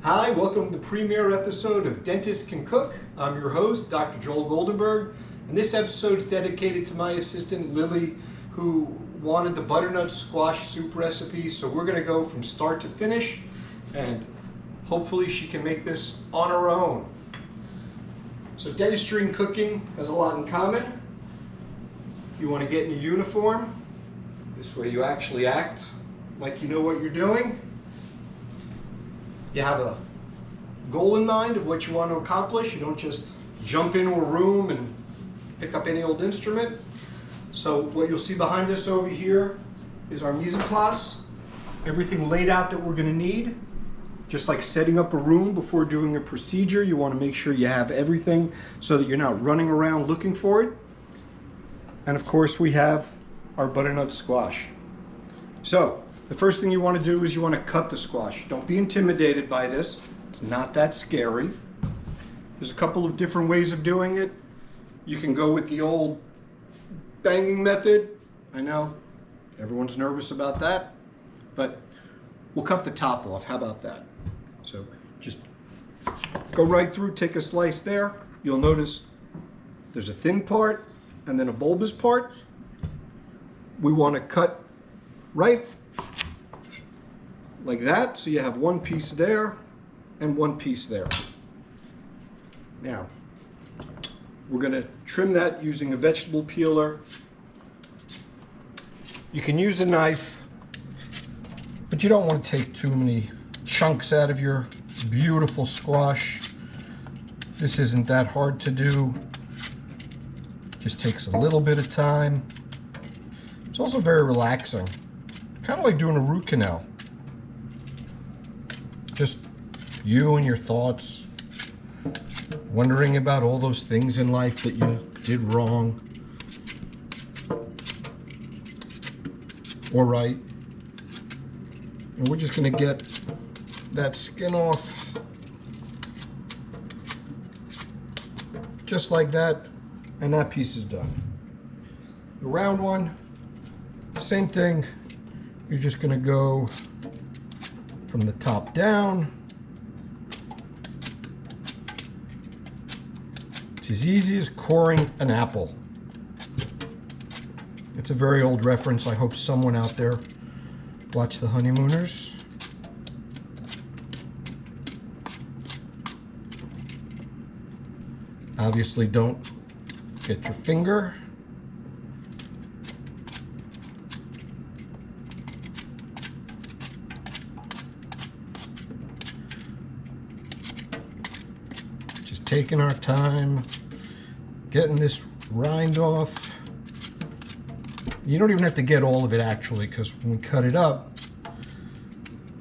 Hi, welcome to the premiere episode of Dentists Can Cook. I'm your host, Dr. Joel Goldenberg, and this episode is dedicated to my assistant, Lily, who wanted the butternut squash soup recipe. So we're going to go from start to finish, and hopefully she can make this on her own. So dentistry and cooking has a lot in common. You want to get in a uniform. This way you actually act like you know what you're doing. You have a goal in mind of what you want to accomplish. You don't just jump into a room and pick up any old instrument. So what you'll see behind us over here is our mise en place. Everything laid out that we're going to need. Just like setting up a room before doing a procedure, you want to make sure you have everything so that you're not running around looking for it. And of course we have our butternut squash. So the first thing you want to do is you want to cut the squash. Don't be intimidated by this. It's not that scary. There's a couple of different ways of doing it. You can go with the old banging method. I know everyone's nervous about that, but we'll cut the top off. How about that? So just go right through, take a slice there. You'll notice there's a thin part and then a bulbous part. We want to cut right like that, so you have one piece there and one piece there. Now, we're going to trim that using a vegetable peeler. You can use a knife, but you don't want to take too many chunks out of your beautiful squash. This isn't that hard to do. Just takes a little bit of time. It's also very relaxing. Kind of like doing a root canal. Just you and your thoughts, wondering about all those things in life that you did wrong or right. And we're just going to get that skin off just like that, and that piece is done. The round one, same thing. You're just going to go from the top down. It's as easy as coring an apple. It's a very old reference. I hope someone out there watched The Honeymooners. Obviously, don't get your finger. Just taking our time, getting this rind off. You don't even have to get all of it actually, because when we cut it up,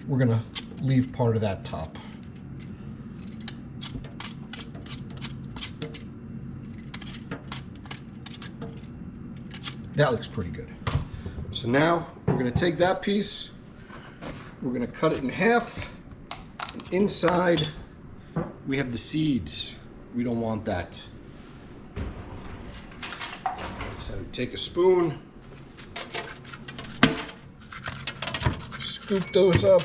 we're gonna leave part of that top. That looks pretty good. So now we're going to take that piece, we're going to cut it in half, and inside we have the seeds. We don't want that. So take a spoon, scoop those up,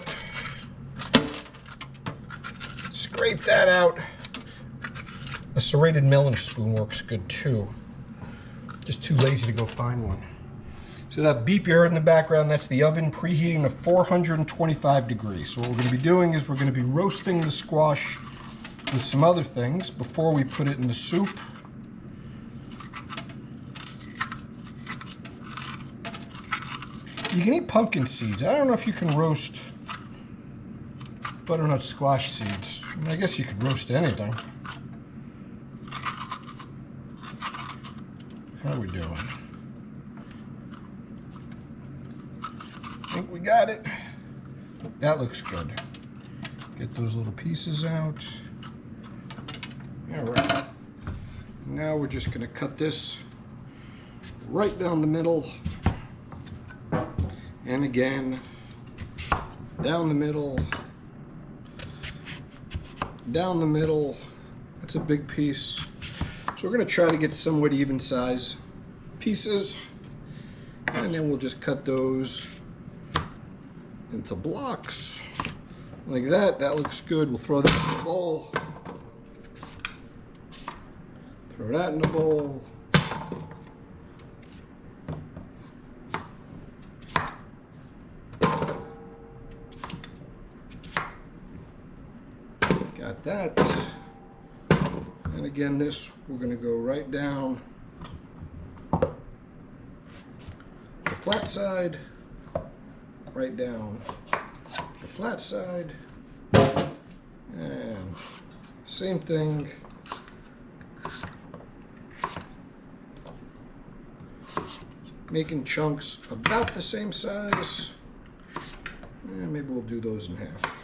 scrape that out. A serrated melon spoon works good too. Just too lazy to go find one. So that beep you heard in the background, that's the oven preheating to 425 degrees. So what we're going to be doing is we're going to be roasting the squash with some other things before we put it in the soup. You can eat pumpkin seeds. I don't know if you can roast butternut squash seeds. I mean, I guess you could roast anything. How are we doing? I think we got it. That looks good. Get those little pieces out. All right. Now we're just going to cut this right down the middle. And again, down the middle. Down the middle. That's a big piece. So we're going to try to get somewhat even size pieces, and then we'll just cut those into blocks Like that. That looks good. We'll throw that in the bowl. Throw that in the bowl. Got that. And again, this, we're going to go right down the flat side, right down the flat side, and same thing. Making chunks about the same size, and maybe we'll do those in half.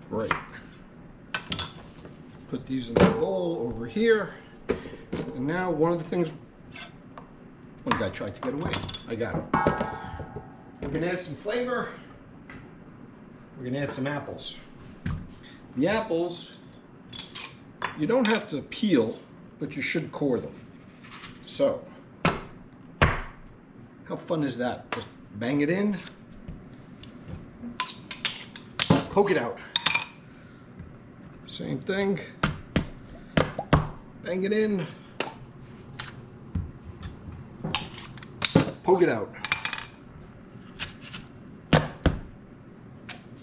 Great. Put these in the bowl over here. And now one of the things, one guy tried to get away. I got him. We're gonna add some flavor. We're gonna add some apples. The apples, you don't have to peel, but you should core them. So, how fun is that? Just bang it in, poke it out. Same thing. Bang it in. Poke it out.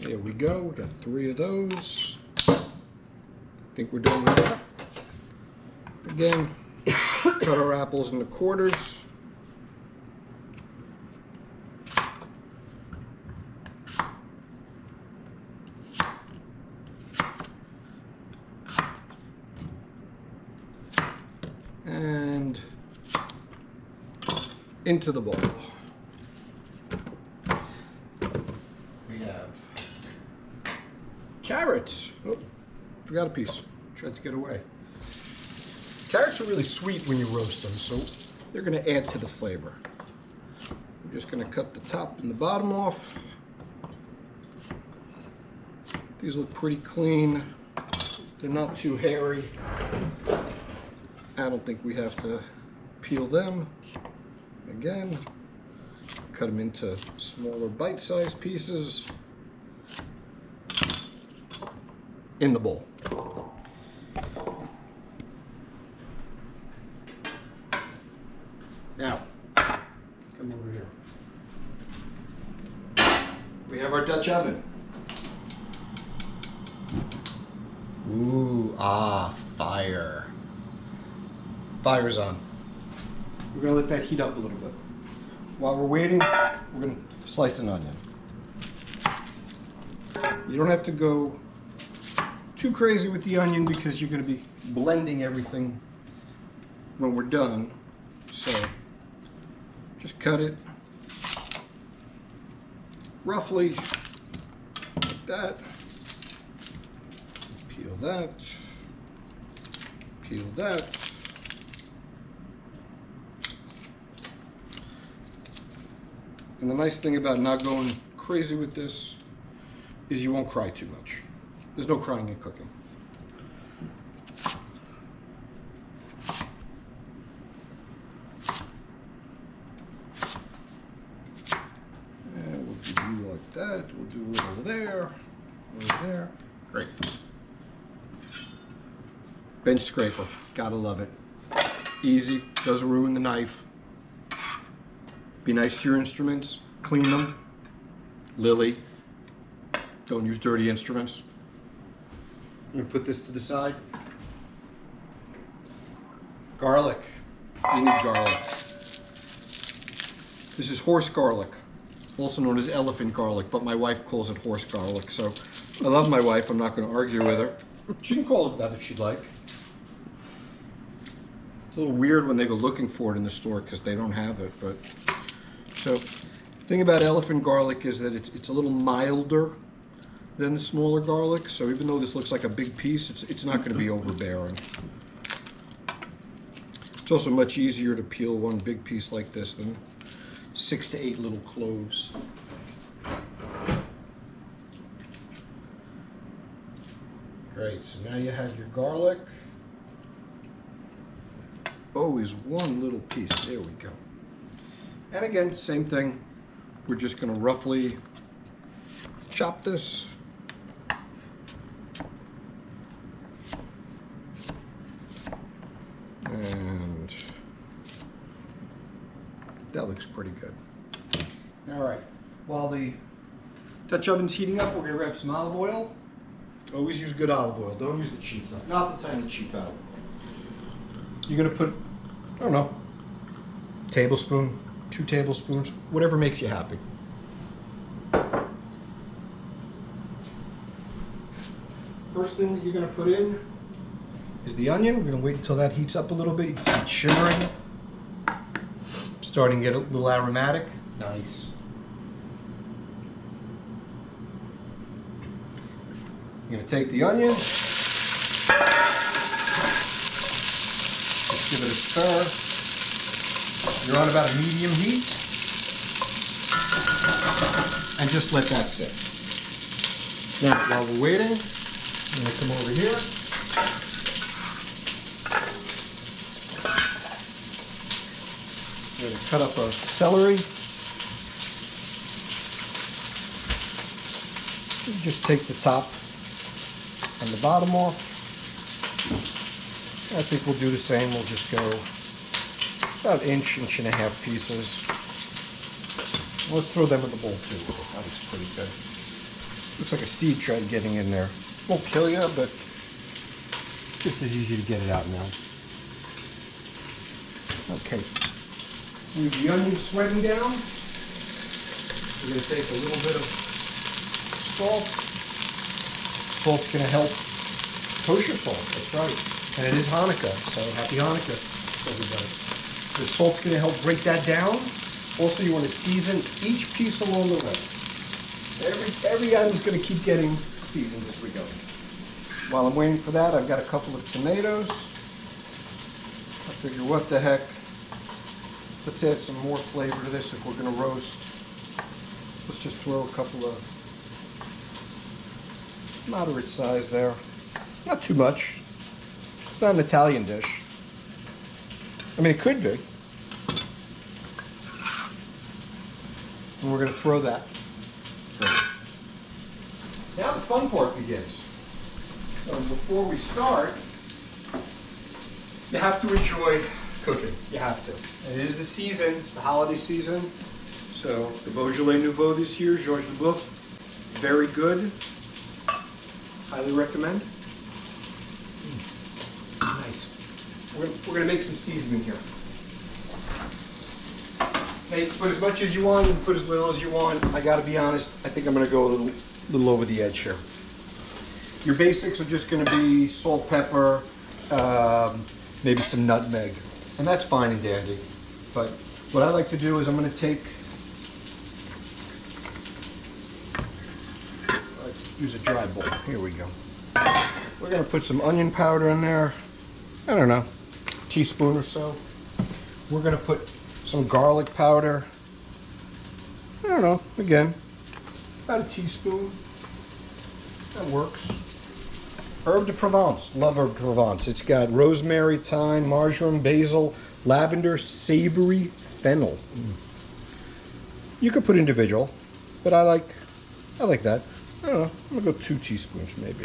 There we go. We got 3 of those. I think we're done with that. Again, cut our apples into quarters. And into the bowl. We have carrots. Oh, forgot a piece. Tried to get away. Carrots are really sweet when you roast them, so they're going to add to the flavor. I'm just going to cut the top and the bottom off. These look pretty clean. They're not too hairy. I don't think we have to peel them. Again, cut them into smaller bite-sized pieces in the bowl. Now, come over here. We have our Dutch oven. Ooh, fire. Fire's on. We're gonna let that heat up a little bit. While we're waiting, we're gonna slice an onion. You don't have to go too crazy with the onion because you're gonna be blending everything when we're done. So just cut it roughly like that. Peel that. Peel that. And the nice thing about not going crazy with this is you won't cry too much. There's no crying in cooking. And we'll do you like that. We'll do a little there, a little there. Great. Bench scraper, gotta love it. Easy, doesn't ruin the knife. Be nice to your instruments, clean them. Lily, don't use dirty instruments. I'm gonna put this to the side. Garlic, you need garlic. This is horse garlic, also known as elephant garlic, but my wife calls it horse garlic, so I love my wife, I'm not gonna argue with her. She can call it that if she'd like. It's a little weird when they go looking for it in the store because they don't have it, but. So, the thing about elephant garlic is that it's a little milder than the smaller garlic. So even though this looks like a big piece, it's not going to be overbearing. It's also much easier to peel one big piece like this than 6 to 8 little cloves. Great, so now you have your garlic. Always one little piece, there we go. And again, same thing. We're just going to roughly chop this. And that looks pretty good. All right, while the Dutch oven's heating up, we're going to grab some olive oil. Always use good olive oil. Don't use the cheap stuff. Not the time to cheap out. You're going to put, I don't know, tablespoon, 2 tablespoons, whatever makes you happy. First thing that you're going to put in is the onion. We're going to wait until that heats up a little bit. You can see it shimmering. Starting to get a little aromatic. Nice. You're going to take the onion, just give it a stir. You're on about a medium heat, and just let that sit. Now, while we're waiting, I'm going to come over here. I'm going to cut up a celery. Just take the top and the bottom off. I think we'll do the same. We'll just go about inch and a half pieces. Let's throw them in the bowl too. That looks pretty good. Looks like a seed thread getting in there. Won't kill you, but just as easy to get it out now. Okay. Leave the onions sweating down. We're going to take a little bit of salt. Salt's going to help kosher salt, that's right. And it is Hanukkah, so happy Hanukkah, everybody. The salt's going to help break that down. Also, you want to season each piece along the way. Every item's going to keep getting seasoned as we go. While I'm waiting for that, I've got a couple of tomatoes. I figure, what the heck? Let's add some more flavor to this if we're going to roast. Let's just throw a couple of moderate size there. Not too much. It's not an Italian dish. I mean, it could be. And we're going to throw that. Now the fun part begins. So before we start, you have to enjoy cooking. You have to. And it is the season. It's the holiday season. So the Beaujolais Nouveau this year, Georges Leboeuf, very good. Highly recommend. Nice. We're going to make some seasoning here. Now you can put as much as you want, you can put as little as you want. I got to be honest, I think I'm going to go a little over the edge here. Your basics are just going to be salt, pepper, maybe some nutmeg. And that's fine and dandy. But what I like to do is I'm going to take, let's use a dry bowl. Here we go. We're going to put some onion powder in there. I don't know, a teaspoon or so. We're going to put some garlic powder. I don't know, again, about a teaspoon. That works. Herb de Provence, love herb de Provence. It's got rosemary, thyme, marjoram, basil, lavender, savory, fennel. You could put individual, but I like that. I don't know, I'm gonna go 2 teaspoons maybe.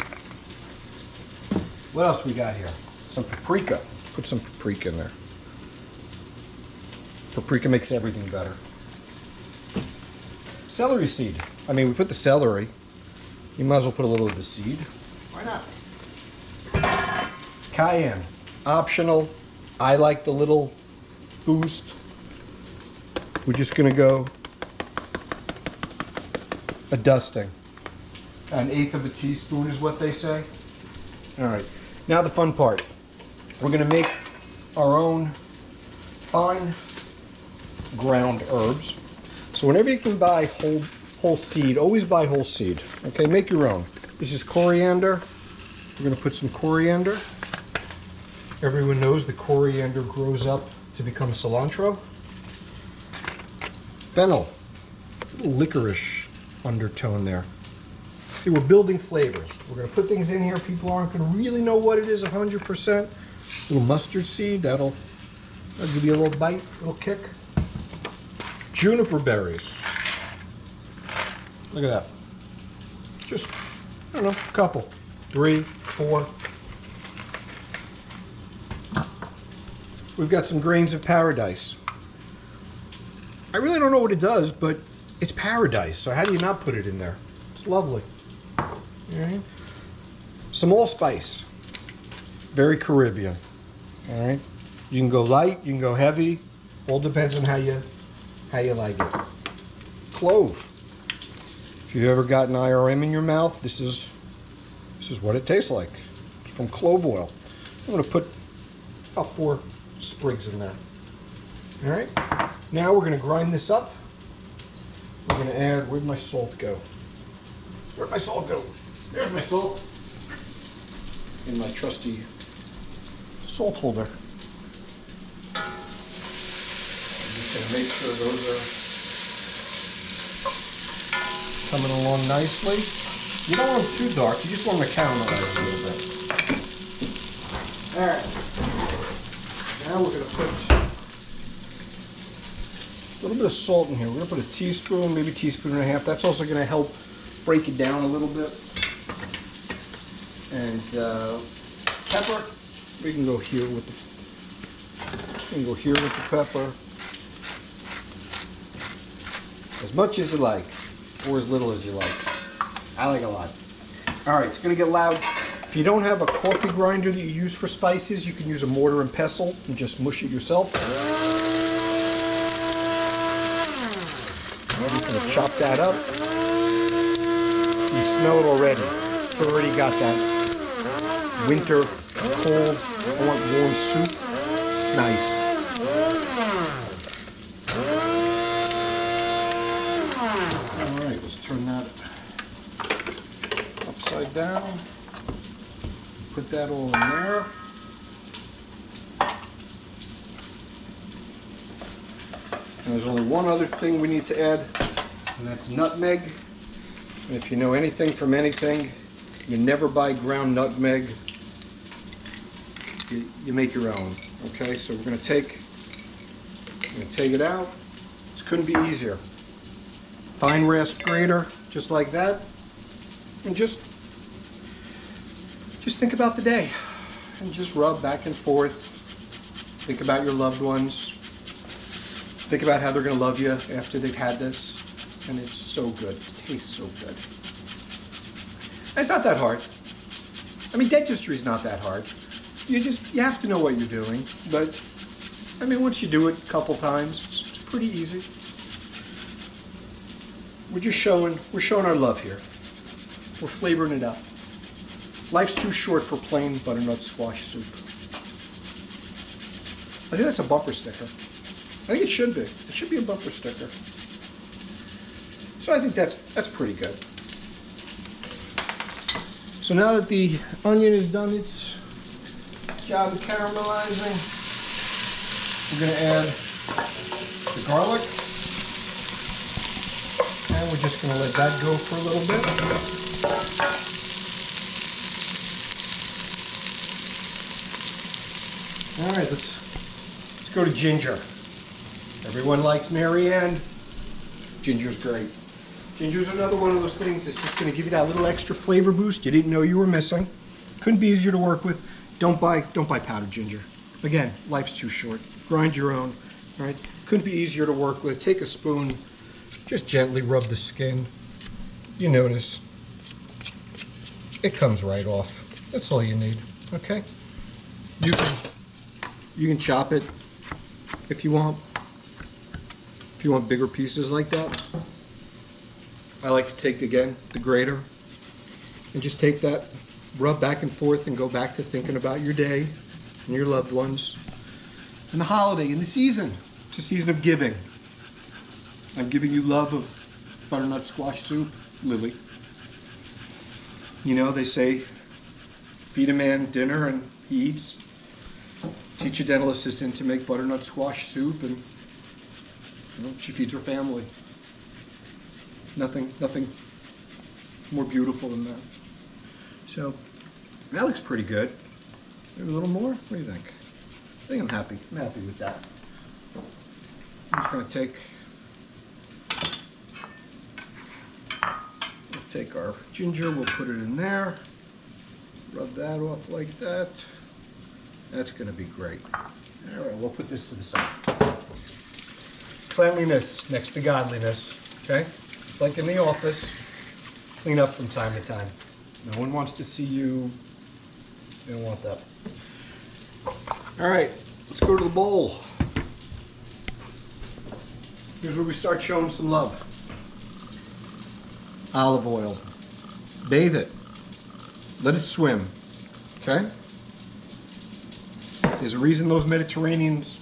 What else we got here? Some paprika. Put some paprika in there. Paprika makes everything better. Celery seed. I mean, we put the celery. You might as well put a little of the seed. Why not? Cayenne. Optional. I like the little boost. We're just going to go a dusting. 1/8 of a teaspoon is what they say. All right. Now the fun part. We're going to make our own fine ground herbs. So whenever you can buy whole seed, always buy whole seed. Okay, make your own. This is coriander. We're going to put some coriander. Everyone knows the coriander grows up to become cilantro. Fennel, a little licorice undertone there. See, we're building flavors. We're going to put things in here. People aren't going to really know what it is 100%. A little mustard seed, that'll give you a little bite, a little kick. juniper berries. Look at that. Just, I don't know, a couple. 3, 4. We've got some grains of paradise. I really don't know what it does, but it's paradise, so how do you not put it in there? It's lovely. All right. Some allspice. Very Caribbean. All right. You can go light, you can go heavy. All depends on how you like it. Clove. If you've ever got an IRM in your mouth, this is what it tastes like. It's from clove oil. I'm going to put about 4 sprigs in there. All right. Now we're going to grind this up. We're going to add, where'd my salt go? Where'd my salt go? There's my salt. In my trusty salt holder. I'm just going to make sure those are coming along nicely. You don't want them too dark, you just want them to caramelize a little bit. Alright. Now we're going to put a little bit of salt in here. We're going to put a teaspoon, maybe a teaspoon and a half. That's also going to help break it down a little bit. And pepper. We can go here with the pepper. As much as you like, or as little as you like. I like a lot. All right, it's going to get loud. If you don't have a coffee grinder that you use for spices, you can use a mortar and pestle and just mush it yourself. And you're going to chop that up. You smell it already. It's already got that winter cold, I want warm soup. It's nice. All right, let's turn that upside down. Put that all in there. And there's only one other thing we need to add, and that's nutmeg. And if you know anything from anything, you never buy ground nutmeg. You make your own. Okay, so we're going to take it out. This couldn't be easier. Fine rasp grater, just like that, and just think about the day, and just rub back and forth. Think about your loved ones. Think about how they're going to love you after they've had this, and it's so good. It tastes so good. It's not that hard. I mean, dentistry is not that hard. You have to know what you're doing, but I mean, once you do it a couple times, it's pretty easy. We're showing our love here. We're flavoring it up. Life's too short for plain butternut squash soup. I think that's a bumper sticker. I think it should be. It should be a bumper sticker. So I think that's pretty good. So now that the onion is done its job of caramelizing, we're going to add the garlic. And we're just going to let that go for a little bit. All right, let's go to ginger. Everyone likes Marianne. Ginger's great. Ginger's another one of those things that's just going to give you that little extra flavor boost you didn't know you were missing. Couldn't be easier to work with. Don't buy powdered ginger. Again, life's too short. Grind your own. All right. Couldn't be easier to work with. Take a spoon. Just gently rub the skin. You notice it comes right off. That's all you need. Okay. You can chop it if you want. If you want bigger pieces like that. I like to take, again, the grater and just take that, rub back and forth and go back to thinking about your day and your loved ones and the holiday and the season. It's a season of giving. I'm giving you love of butternut squash soup, Lily. You know, they say, feed a man dinner and he eats. Teach a dental assistant to make butternut squash soup, and she feeds her family. Nothing more beautiful than that. So that looks pretty good. Maybe a little more? What do you think? I think I'm happy. I'm happy with that. I'm just going to take take our ginger, we'll put it in there. Rub that off like that. That's going to be great. All right, we'll put this to the side. Cleanliness next to godliness, okay? It's like in the office. Clean up from time to time. No one wants to see you. They don't want that. All right, let's go to the bowl. Here's where we start showing some love. Olive oil. Bathe it. Let it swim, okay? There's a reason those Mediterraneans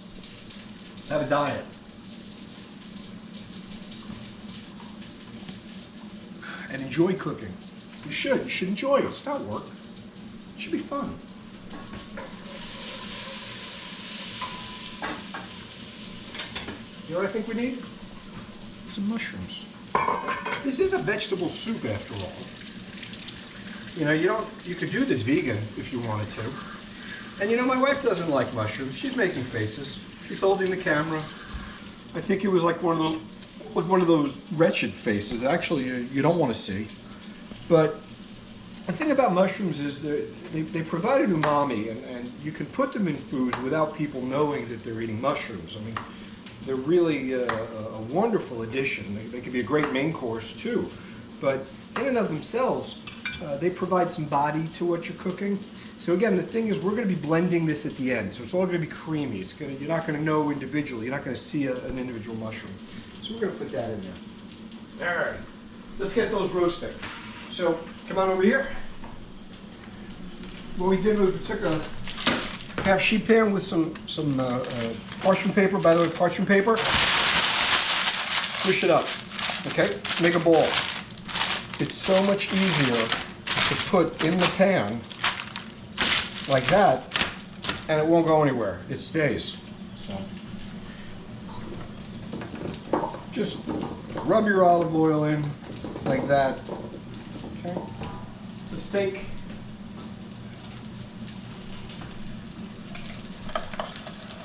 have a diet. And enjoy cooking. You should enjoy it. It's not work. It should be fun. You know what I think we need? Some mushrooms. This is a vegetable soup after all. You know, you could do this vegan if you wanted to. And you know, my wife doesn't like mushrooms. She's making faces. She's holding the camera. I think it was like one of those wretched faces. Actually, you don't want to see. But the thing about mushrooms is they provide an umami, and you can put them in foods without people knowing that they're eating mushrooms. I mean, they're really a wonderful addition. They can be a great main course too. But in and of themselves, they provide some body to what you're cooking. So again, the thing is, we're going to be blending this at the end, so it's all going to be creamy. You're not going to know individually. You're not going to see an individual mushroom. So we're going to put that in there. All right, let's get those roasting. So come on over here. What we did was we took a half sheet pan with some parchment paper. By the way, parchment paper. Squish it up. Okay, make a ball. It's so much easier to put in the pan like that, and it won't go anywhere. It stays. So just rub your olive oil in like that. Okay. Let's take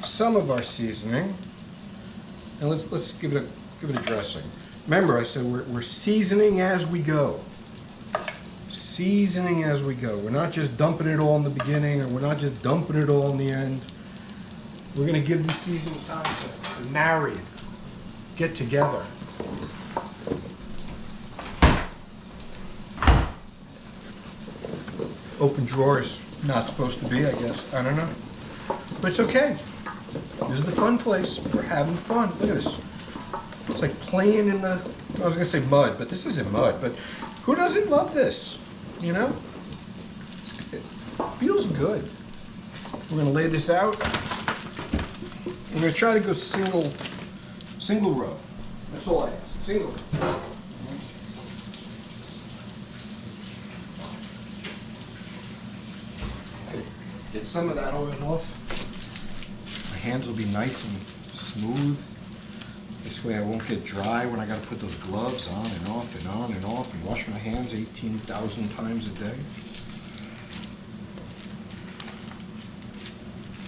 some of our seasoning and let's give it a dressing. Remember, I said we're seasoning as we go. Seasoning as we go. We're not just dumping it all in the beginning, or we're not just dumping it all in the end. We're going to give the seasoning time to marry, get together. Open drawers, not supposed to be, I guess. I don't know. But it's okay. This is the fun place. We're having fun. Look at this. It's like playing in the, I was going to say mud, but this isn't mud. But who doesn't love this? You know? It feels good. We're going to lay this out. We're going to try to go single row. That's all I ask. Single row. Okay. Get some of that oil off. My hands will be nice and smooth. This way I won't get dry when I got to put those gloves on and off and on and off and wash my hands 18,000 times a day.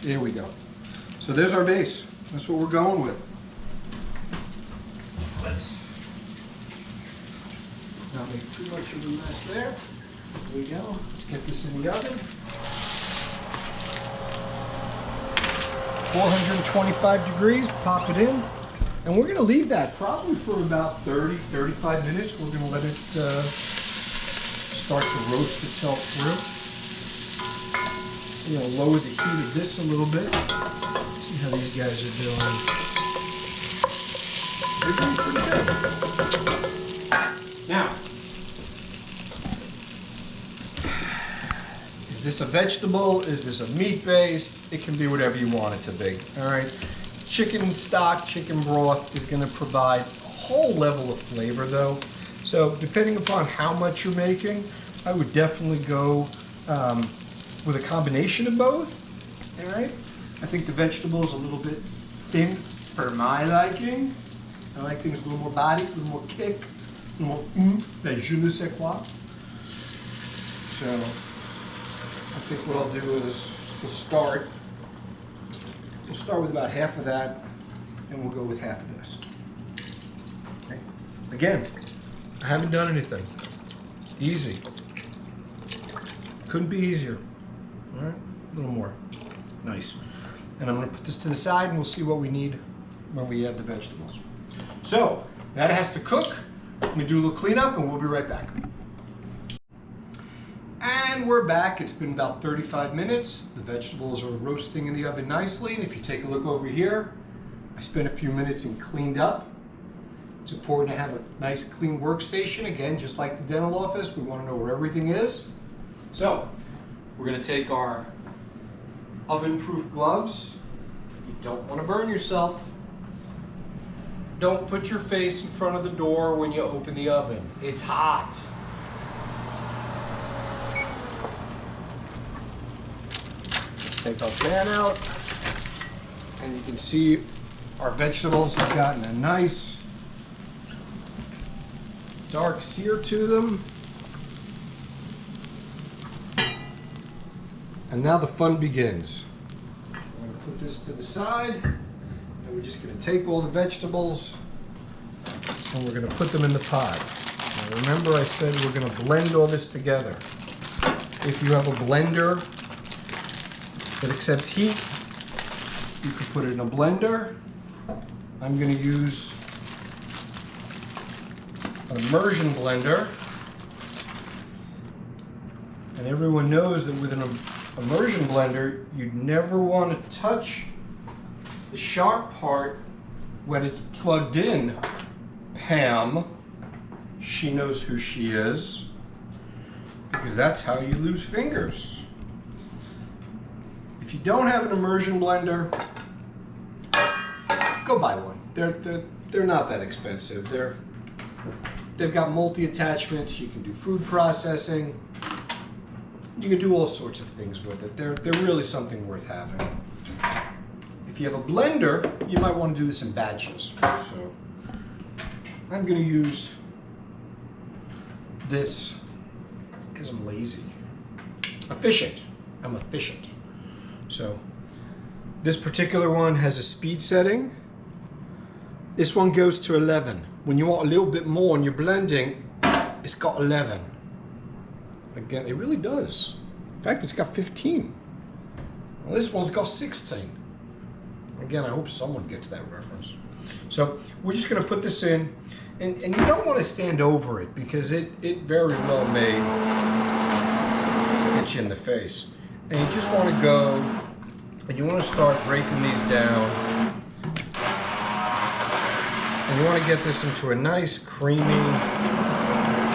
There we go. So there's our base. That's what we're going with. Let's not make too much of a mess there. There we go. Let's get this in the oven. 425 degrees, pop it in. And we're going to leave that probably for about 30, 35 minutes. We're going to let it start to roast itself through. We're going to lower the heat of this a little bit. See how these guys are doing. They're doing pretty good. Now, is this a vegetable? Is this a meat-based? It can be whatever you want it to be. All right. Chicken stock, chicken broth is going to provide a whole level of flavor though. So depending upon how much you're making, I would definitely go with a combination of both. All right. I think the vegetables a little bit thin for my liking. I like things a little more body, a little more kick, a little more that je ne sais quoi. So I think what I'll do is we'll start with about half of that, and we'll go with half of this. Okay. Again, I haven't done anything. Easy. Couldn't be easier. All right, a little more. Nice. And I'm going to put this to the side and we'll see what we need when we add the vegetables. So that has to cook. Let me do a little cleanup and we'll be right back. And we're back. It's been about 35 minutes. The vegetables are roasting in the oven nicely. And if you take a look over here, I spent a few minutes and cleaned up. It's important to have a nice clean workstation. Again, just like the dental office, we want to know where everything is. So we're going to take our oven-proof gloves. You don't want to burn yourself. Don't put your face in front of the door when you open the oven. It's hot. Let's take our pan out, and you can see our vegetables have gotten a nice dark sear to them. And now the fun begins. I'm going to put this to the side, and we're just going to take all the vegetables and we're going to put them in the pot. Now remember I said we're going to blend all this together. If you have a blender that accepts heat, you can put it in a blender. I'm going to use an immersion blender. And everyone knows that with an immersion blender, you'd never want to touch the sharp part when it's plugged in. Pam, she knows who she is, because that's how you lose fingers. If you don't have an immersion blender, go buy one. They're not that expensive. They've got multi-attachments. You can do food processing. You can do all sorts of things with it. They're really something worth having. If you have a blender, you might want to do this in batches. So I'm going to use this because I'm lazy. Efficient. I'm efficient. So this particular one has a speed setting. This one goes to 11. When you want a little bit more and you're blending, it's got 11. Again, it really does. In fact, it's got 15. Well, this one's got 16. Again, I hope someone gets that reference. So we're just going to put this in, and you don't want to stand over it because it very well may hit you in the face. And you just want to go, and you want to start breaking these down. And you want to get this into a nice creamy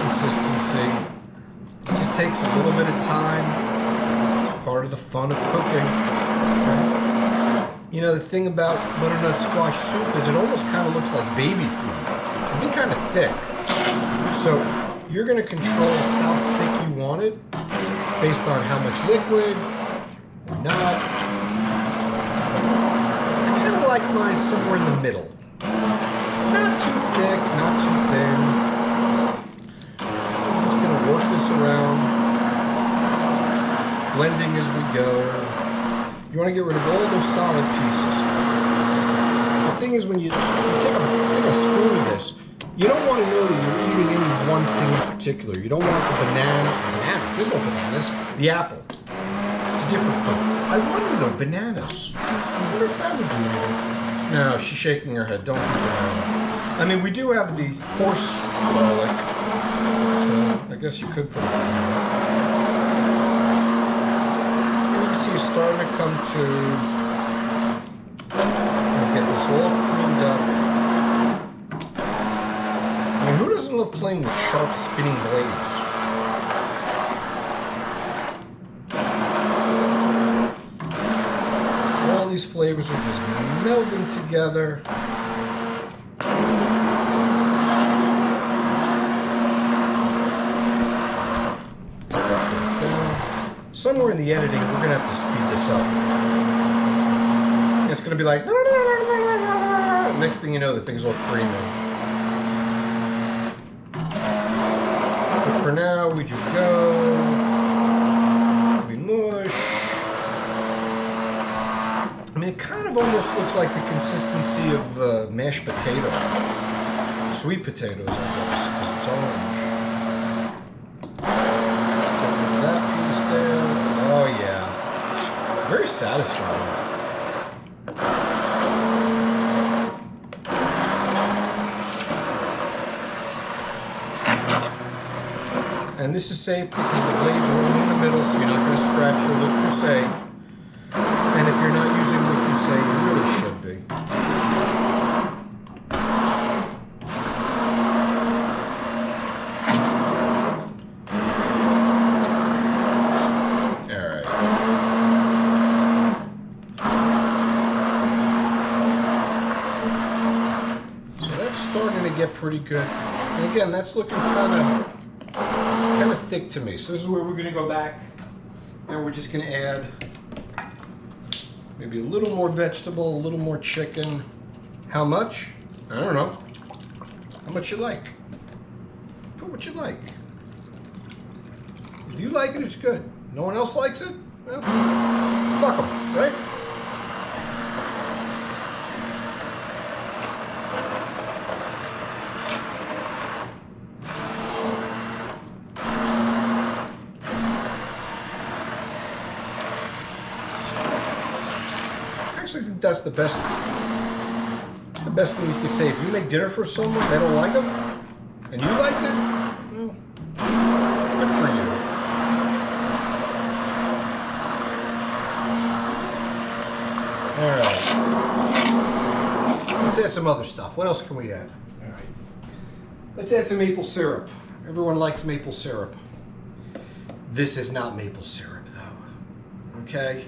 consistency. It just takes a little bit of time. It's part of the fun of cooking. Okay? You know, the thing about butternut squash soup is it almost kind of looks like baby food. It can be kind of thick. So you're going to control how thick you want it based on how much liquid or not. I kind of like mine somewhere in the middle. Not too thick, not too thin. I'm just going to work this around, blending as we go. You want to get rid of all those solid pieces. The thing is, when you take a spoon of this, you don't want to know that you're eating any one thing in particular. You don't want the banana, there's no bananas, the apple. It's a different fruit. I wonder though, bananas. I wonder if that would do anything. No, she's shaking her head. Don't do banana. I mean, we do have the horse garlic, so I guess you could put it in there. And you can see it's starting to come to. I'll get this all creamed up. I mean, who doesn't love playing with sharp spinning blades? These flavors are just melding together. Let's put this down. Somewhere in the editing, we're going to have to speed this up. It's going to be like, next thing you know, the thing's all creamy. But for now, we just go. We mush. I mean, it kind of almost looks like the consistency of mashed potato. Sweet potatoes, I guess, because it's orange. very satisfying. And this is safe because the blades are only in the middle, so you're not going to scratch your Le Creuset. And if you're not using Le Creuset, you really should be. Alright. So that's starting to get pretty good. And again, that's looking kind of thick to me. So this is where we're going to go back and we're just going to add maybe a little more vegetable, a little more chicken. How much? I don't know. How much you like. Put what you like. If you like it, it's good. No one else likes it? Well, fuck them, right? I actually think that's the best thing you could say. If you make dinner for someone, they don't like them, and you liked it, well, good for you. All right. Let's add some other stuff. What else can we add? All right. Let's add some maple syrup. Everyone likes maple syrup. This is not maple syrup, though. Okay?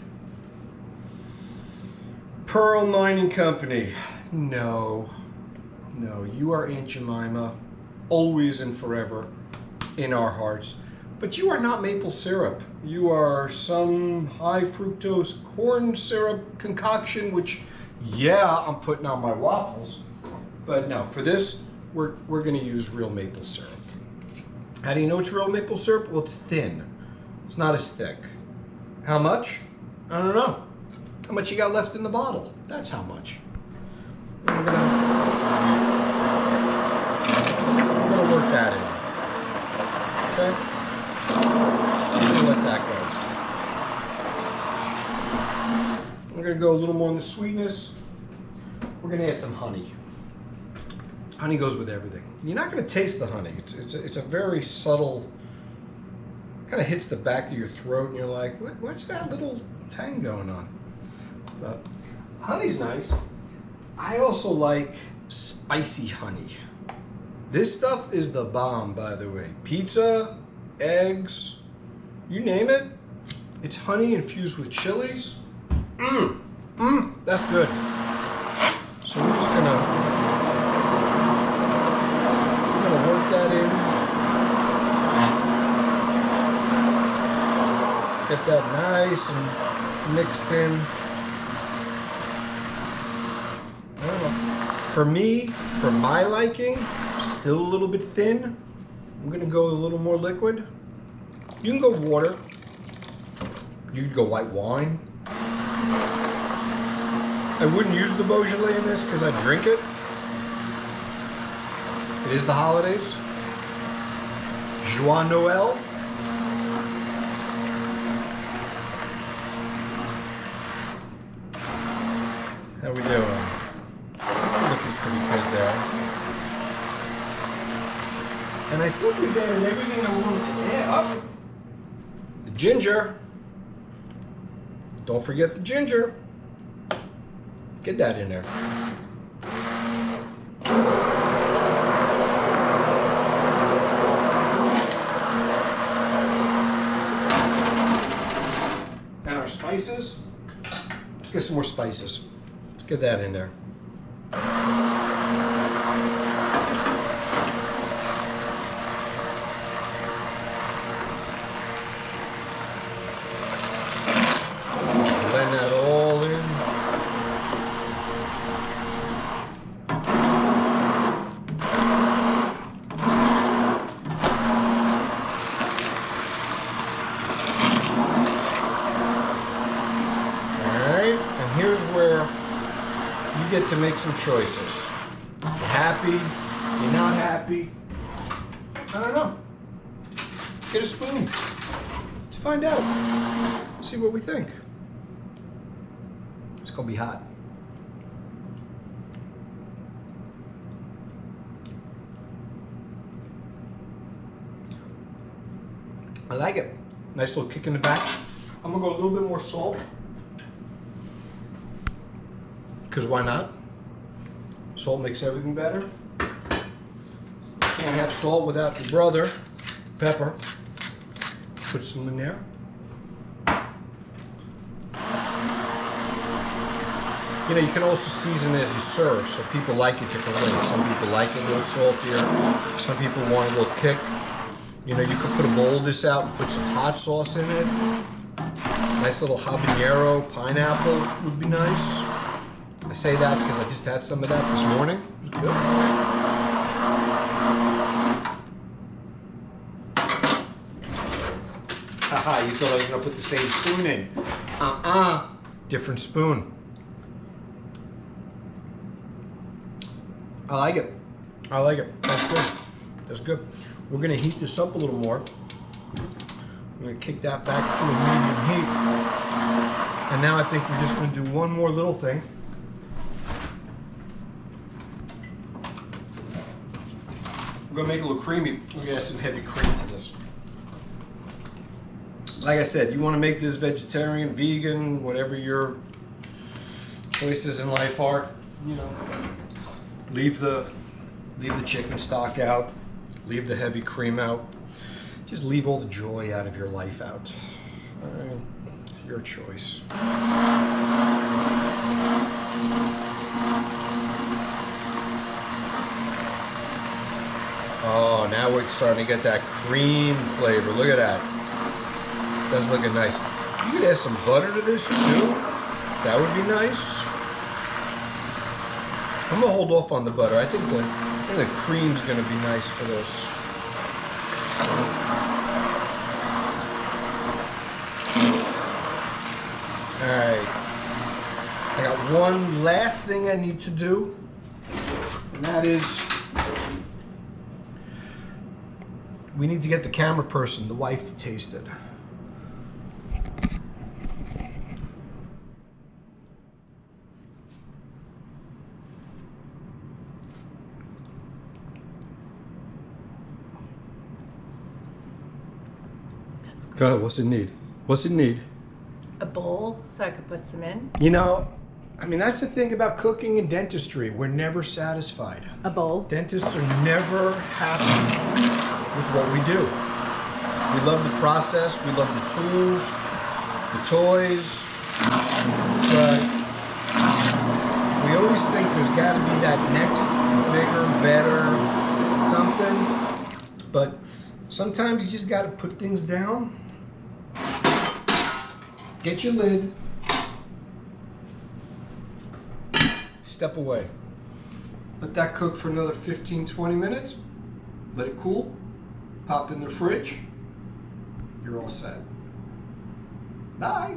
Pearl Mining Company. No, you are Aunt Jemima, always and forever in our hearts. But you are not maple syrup. You are some high fructose corn syrup concoction, which, yeah, I'm putting on my waffles. But no, for this, we're going to use real maple syrup. How do you know it's real maple syrup? Well, it's thin. It's not as thick. How much? I don't know. How much you got left in the bottle? That's how much. And we're gonna work that in. Okay? I'm gonna let that go. We're gonna go a little more on the sweetness. We're gonna add some honey. Honey goes with everything. You're not gonna taste the honey. It's a very subtle, kind of hits the back of your throat, and you're like, what's that little tang going on? But honey's nice. I also like spicy honey. This stuff is the bomb, by the way. Pizza, eggs, you name it. It's honey infused with chilies. That's good. So we're just gonna work that in. Get that nice and mixed in. For me, for my liking, still a little bit thin. I'm gonna go a little more liquid. You can go water. You can go white wine. I wouldn't use the Beaujolais in this because I drink it. It is the holidays. Joyeux Noël. How we doing? Looking pretty good there. And I think we've added everything I wanted to add. Oh, the ginger. Don't forget the ginger. Get that in there. And our spices. Let's get some more spices. Let's get that in there. Blend that all in. Alright, and here's where you get to make some choices. You happy? You're not happy? I don't know. Get a spoon to find out. See what we think. It's gonna be hot. I like it. Nice little kick in the back. I'm gonna go a little bit more salt. Because why not? Salt makes everything better. Can't have salt without your brother, pepper. Put some in there. You know, you can also season as you serve, so people like it different ways. Some people like it a little saltier. Some people want a little kick. You know, you could put a bowl of this out and put some hot sauce in it. Nice little habanero, pineapple would be nice. I say that because I just had some of that this morning. It was good. Haha, you thought I was going to put the same spoon in. Different spoon. I like it. I like it. That's good. That's good. We're going to heat this up a little more. We're going to kick that back to a medium heat. And now I think we're just going to do one more little thing. We're going to make it a little creamy. We're going to add some heavy cream to this. Like I said, you want to make this vegetarian, vegan, whatever your choices in life are, you know, leave the chicken stock out, leave the heavy cream out, just leave all the joy out of your life out. All right, it's your choice. Oh, now we're starting to get that cream flavor. Look at that. That's looking nice. You could add some butter to this too. That would be nice. I'm gonna hold off on the butter. I think the cream's gonna be nice for this. All right. I got one last thing I need to do, and that is we need to get the camera person, the wife, to taste it. Go ahead, what's it need? What's it need? A bowl so I could put some in. You know, I mean, that's the thing about cooking and dentistry. We're never satisfied. A bowl. Dentists are never happy with what we do. We love the process, we love the tools, the toys, but we always think there's got to be that next bigger, better something. But sometimes you just got to put things down. Get your lid. Step away. Let that cook for another 15-20 minutes. Let it cool. Pop in the fridge. You're all set. Bye.